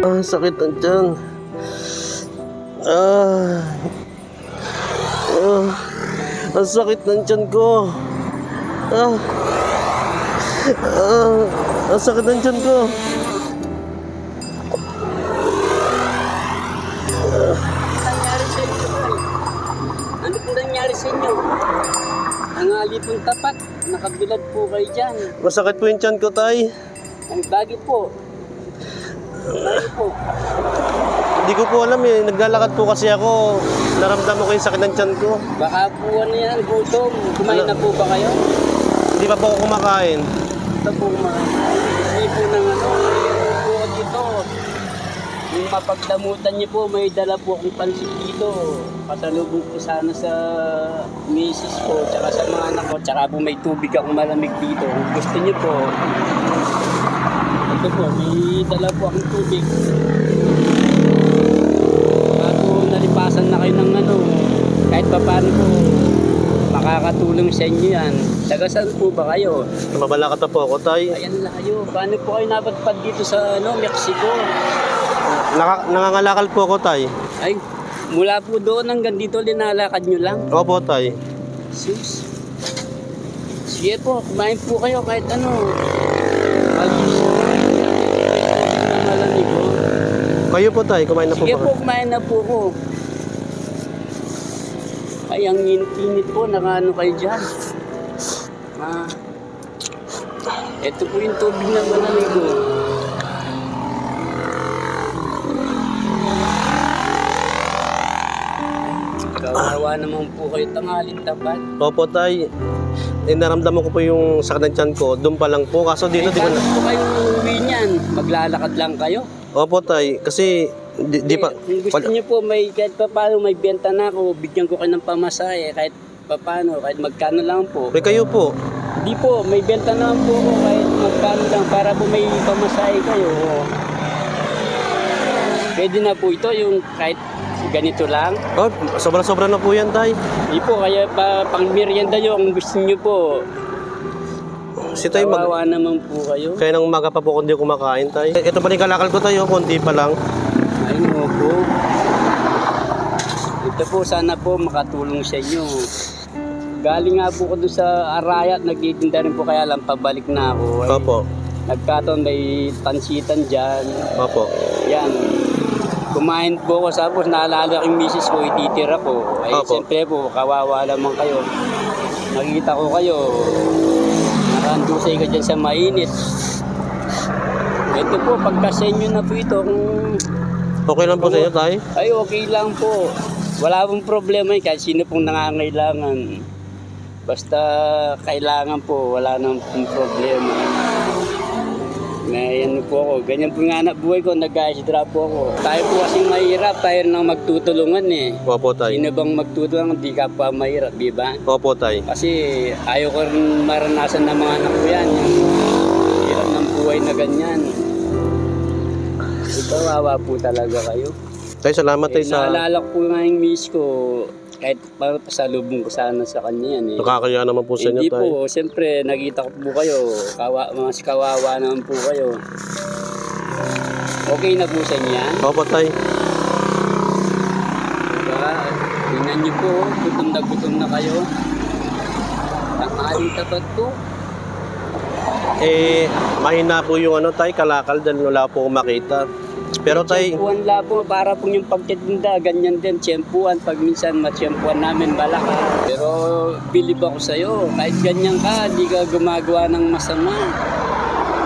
Sakit ng tiyan. Ah, ang sakit ng tiyan ko. Ah, ang sakit ng tiyan ko. Ano pong nangyari sa inyo? Tangali pong tapat, nakabilad po kayo dyan. Masakit po yung tiyan ko, tay. Ang bagay po. Bagay po. Hindi ko po alam eh. Naglalakad po kasi ako. Naramdaman ko yung sakit ng tiyan ko. Baka po ano yan, gutom. Kumain na po ba kayo? Hindi pa po ako kumakain. Ito po kumain. Hindi po ng ano, mayroon po dito. Yung mapagdamutan niyo po, may dala po akong pansit dito. Pasalubong po sana sa misis ko, tsaka sa mga anak ko. Tsaka po may tubig akong malamig dito. Kung gusto niyo po, ito po, may dala po akong tubig. Bago nalipasan na kayo ng ano, kahit pa paano po, makakatulong sa inyo yan. Taga saan po ba kayo? Mabalakad na po ako, tay. Ayan layo. Paano po kayo napadpad dito sa ano, Mexico? Nangangalakal po ako, tay. Ay, mula po doon hanggang dito, linalakad nyo lang. Opo, tay. Sus. Sige po, kumain po kayo kahit ano. Malamig po. Kayo po, tay. Kumain na po Sige ba? po, kumain na po ko. Ay, ang init po, nakaano kayo dyan. Ito po yung tubig na malamig ko. Kawawa naman po kayo, tangalit tapat. Opo, tay. Naramdaman ko po yung sakit ng tiyan ko. Doon pa lang po. Kaso dito, di ko Paano na... po kayo uuwi niyan? Maglalakad lang kayo? Opo, tay. Kasi di pa... Kung gusto niyo po, may, kahit pa paano may benta na ako, bigyan ko kayo ng pamasahe, kahit pa paano, kahit magkano lang po. May kayo po. Hindi po, may benta na po ako, kahit magkano lang, para po may pamasahe kayo. Pwede na po ito, yung kahit ganito lang. Oh, sobra-sobra na po yan, tay. Hindi po, kaya pang merienda nyo, kung gusto niyo po. Si tay, Kawawa naman po kayo. kaya nang umaga pa po kung di kumakain, tay. Ito pa rin kalakal ko, tayo. Konti pa lang. Ay, no po. Ito po, sana po makatulong sa inyo. Galing nga po ko doon sa Arayat, nagtitinda rin po, kaya lang pabalik na ako. Ay, Opo. nagkataon may pansitan dyan. Opo. Yan. Kumain po ako, tapos naalala ko yung misis ko, ititira ko. Ay, Opo. siyempre po, kawawa naman kayo. Nakita ko kayo, nakandusay ka dyan sa mainit. Ito po, pagkasenyo na po ito, kung Okay lang po sa inyo, tay? ay, okay lang po. Wala pong problema yun, kahit sino pong nangangailangan. Basta kailangan po, wala nang pong problema. Ngayon po ako, ganyan po nga anak buhay ko, nag-aisdra po ako. Tayo po kasing mahirap, tayo nang magtutulungan eh. Opo, tay. Sino bang magtutulungan, di ka pa mahirap, di ba? Opo, tay. Kasi ayaw ko rin maranasan ng mga anak ko yan, yung hirap ng buhay na ganyan. Kawawa po talaga kayo. Tay, salamat, tay, sa... Naalala ko po nga yung miss ko, kahit para pasalubong ko sana sa kanya yan eh. Nakakaya naman po sa inyo, Hindi tay. po, siyempre nakita ko po kayo, mas kawawa naman po kayo. Okay na po sa inyo yan? Opo, tay. Diba? Tingnan niyo po, gutom na kayo. Tangaling tapat po. Mahina po yung tay, kalakal dahil wala po akong makita. Pero tay, Tiyempuan lang po, para po yung pagtitinda, ganyan din, tiyempuan. Pag minsan matiyempuan namin balaka. Pero bilib ako sa'yo, kahit ganyan ka, di ka gumagawa ng masama.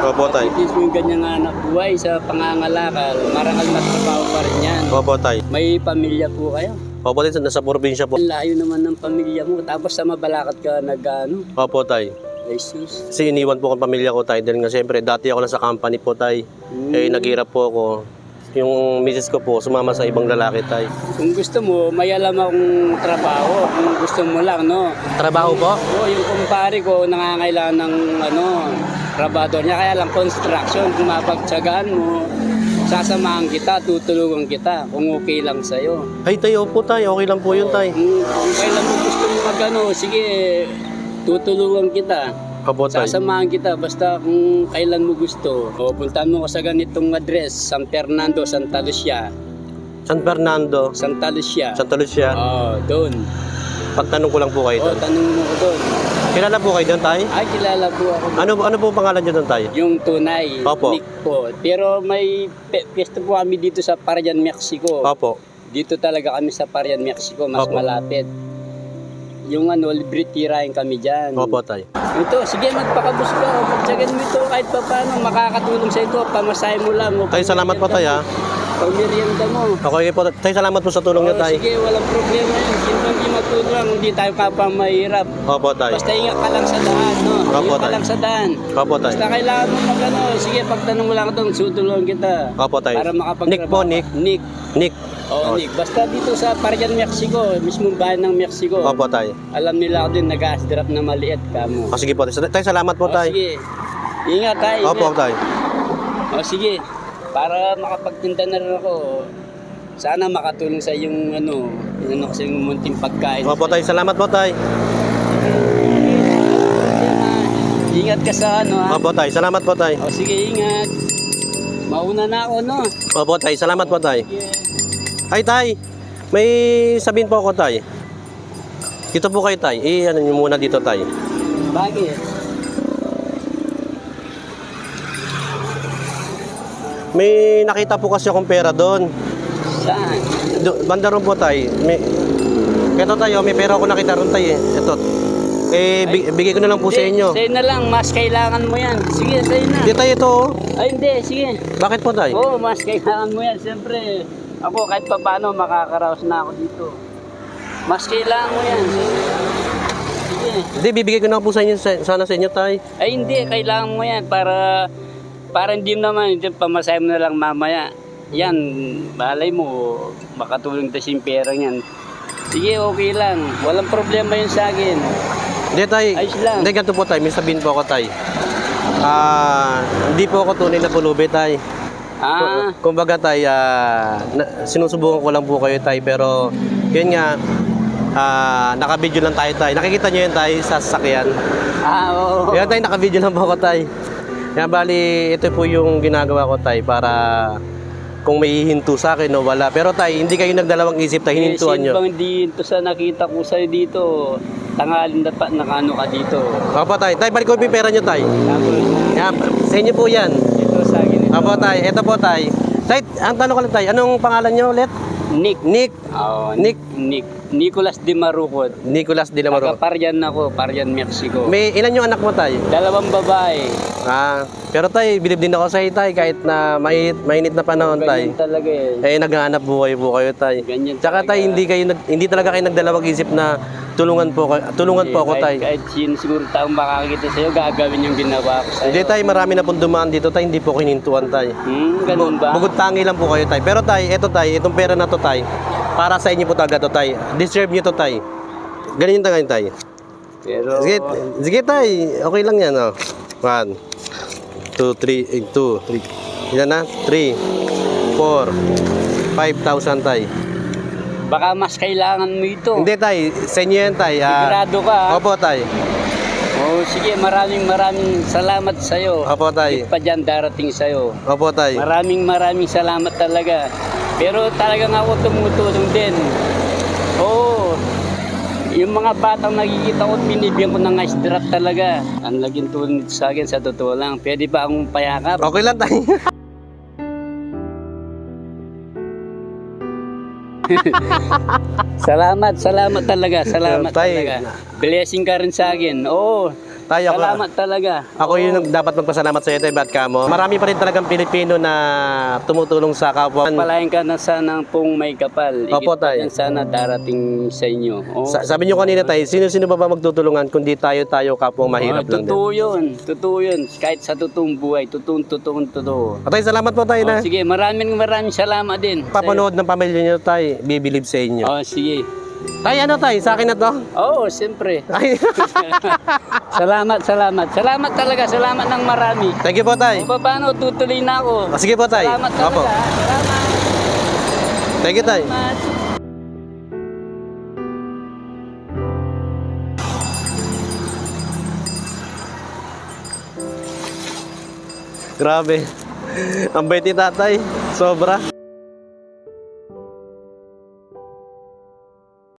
opo, tay. At least yung ganyan nga anak buhay sa pangangalakal, marangal na trabaho pa rin yan. Opo, tay. May pamilya po kayo. Opo, tay, nasa probinsya po. Ang layo naman ng pamilya mo, tapos sa Mabalacat ka nag-ano, Opo, tay. Jesus. Kasi iniwan po ang pamilya ko, tay. Dahil nga siyempre, dati ako lang sa company po, tay. Naghirap po ako. Yung misis ko po, sumama sa ibang lalaki, tay. Kung gusto mo, may alam akong trabaho. Kung gusto mo lang, no? Trabaho po? Oo, yung kumpare ko, nangangailangan ng, trabador niya. Kaya lang, construction, kung mapagtsagaan mo, sasamahan kita, tutulungan kita, kung okay lang sa'yo. Ay, tay, opo, tay. Okay lang po yun, tay. Kung kailan mo gusto mo sige, tutulungan kita. Opo, tay. Sasamahan kita basta kung kailan mo gusto. O puntahan mo ko sa ganitong address, San Fernando, Santa Lucia. San Fernando, Santa Lucia. Santa Lucia. Doon. Pagtanong ko lang po kayo doon. Tanong mo ko doon. Kilala po kayo doon, tay? Ay, kilala po ako. Ano po pangalan niyo doon, tay? Yung tunay, Opo. Nick po. Pero may piyesta po kami dito sa Parian, Mexico. Opo. Dito talaga kami sa Parian, Mexico, mas Opo. malapit. Yung libre tirahin kami dyan. Opo, tay. Ito, sige, magpakabus ka. Pagtsagan mo ito kahit pa paano, makakatulong sa ito. Pamasahe mo lang. Tay, salamat po, tay, ha? Pagmerienda mo. Okay po, tay, salamat po sa tulong niyo, tay. Sige, walang problema yun. Sino hindi matulong, hindi tayo kapang mahirap. Opo, tay. Basta ingat ka lang sa daan, no? Opo, Ingat ka tay. lang sa daan. Opo, tay. Basta kailangan mo sige, pagtanong mo lang ito, sutulungan kita. Opo, tay. Para makapag Nick po, Nick. Nick. Nick. Oh, Nick. Basta dito sa Parian, Mexico, mismong bayan ng Mexico. Opo, tay. Alam nila ako din, nag-gas drop na maliit ka mo. Sige po, tay. Tay, salamat po, tay. Sige. Ingat tayo. Opo, tay. Sige. Para makapagtinda na rin ako. Sana makatulong sa yung ko sa yung munting pagkain. Opo, tay. Salamat po, tay. Ingat ka sa ha. Opo, tay. Salamat po, tay. Sige, ingat. Mauna na ako, no? Opo, tay. Salamat po, tay. Sige. Ay, tay. May sabihin po ako, tay. Dito po kayo, tay. Ano nyo muna dito, tay. Bakit? May nakita po kasi akong pera doon. Saan? Banda ron po, tay. Ito tayo, may pera ako nakita ron, tay. Ito. Bigay ko na lang po sa inyo. Sa'yo na lang, mas kailangan mo yan. Sige, sa'yo na. Di tayo ito, oh. Ay, hindi, sige. Bakit po, tay? Oo, mas kailangan mo yan. Siyempre, ako kahit pa paano makakaraos na ako dito. Mas kailangan mo yan. Sige. Hindi, bibigay ko na po sa inyo, sana sa inyo, tay. Ay, hindi, kailangan mo yan para hindi naman, pamasahe mo na lang mamaya. Yan, balay mo, makatulong tayo yung pera yan. Sige, okay lang. Walang problema yun sa akin. Hindi, tay. Ayos lang. Hindi, ganito po, tay. May sabihin po ako, tay. Hindi po ako tunay na pulubi, tay. Kumbaga, tay, sinusubukan ko lang po kayo, tay. Pero, yun nga, naka-video lang tayo, tay. Nakikita nyo yun, tay, sa sasakyan. Oo. Yan, tay, naka-video lang po ako, tay. Kaya bali, ito po yung ginagawa ko, tay, para kung may hihinto sa akin o wala. Pero, tay, hindi kayo nagdalawang isip, tay, hinintuan nyo. Bang dito sa nakita ko sa'yo dito, tangalin na pa, nakano ka dito. Opo, tay. Tay, balik ko yung pera nyo, tay. Tapos, Yan, sa inyo po yan. ito sa akin. Opo, tay. Ito po, tay. Tay, ang tanong ko lang, tay. Anong pangalan nyo ulit? Nick. Nick. Oo, Nick. Nicolas de Marucot. Nicolas de la Maro. Taga-Parian ako, Parian, Mexico. May ilan yung anak mo, tay? 2 babae. Pero tay, bilib din ako sa iyo, tay, kahit na mainit na panahon, tay. Ganyan talaga eh. Naghahanap buhay po kayo, tay. Ganyan Tsaka talaga. tay, hindi talaga kayo nagdalawang isip na tulungan po ako, tay. Kahit sino siguro taong makakita sa'yo, gagawin yung ginawa ko sa'yo. Hindi, tay, marami na pong dumaan dito, tay, hindi po ko hinintuan, tay. Ganun ba? Bugod tangi lang po kayo, tay. Pero tay, itong pera na to, tay, para sa inyo po talaga to, tay. Deserve niyo to, tay. Ganyan yung tangayin, tay. Pero, Sige, tay. Okay lang yan, oh. 1, 2, 3, 2, 3. Ilan na? 3, 4, 5,000, tay. baka mas kailangan mo ito. Hindi, tay. Sa inyo yan, tay. Sigurado ka. Opo, tay. Sige, maraming salamat sa'yo. Opo, tay. Pa dyan darating sa'yo. Opo, tay. Maraming salamat talaga. Pero talagang ako tumutulong din. Oo. Yung mga batang nakikita ko, binibigyan ko ng ice drop talaga. Ang laging tulong nito sa akin, sa totoo lang. Pwede ba akong payakap? Okay lang, tay. Salamat talaga. Salamat Tay. talaga. Blessing ka rin sa akin. Oo. Tay, Salamat talaga. Ako yung dapat magpasalamat sa iyo, tay, Bat Kamo. Marami pa rin talagang Pilipino na tumutulong sa kapwa. Palayan ka na sana pong may kapal. Opo, tay. Yan sana darating sa inyo. Oo. Sabi niyo kanina, tay, sino-sino ba magtutulungan kundi tayo kapwa mahirap lang din. Totoo yun. Kahit sa totoong buhay, totoo. Tay, salamat po, tay, na. Sige, maraming salamat din. Papanood ng pamilya niyo, tay, bibilib sa inyo. Sige. Tay, ano, tay, sa akin na to? Oo, siyempre. Ay. Salamat. Salamat talaga. Salamat ng marami. Thank you po, tay. Kung paano, tutuloy na ako. Sige po, tay. Salamat talaga. Opo. Salamat. Thank you, tay. Salamat. Grabe. Ang bait ni tatay. Sobra.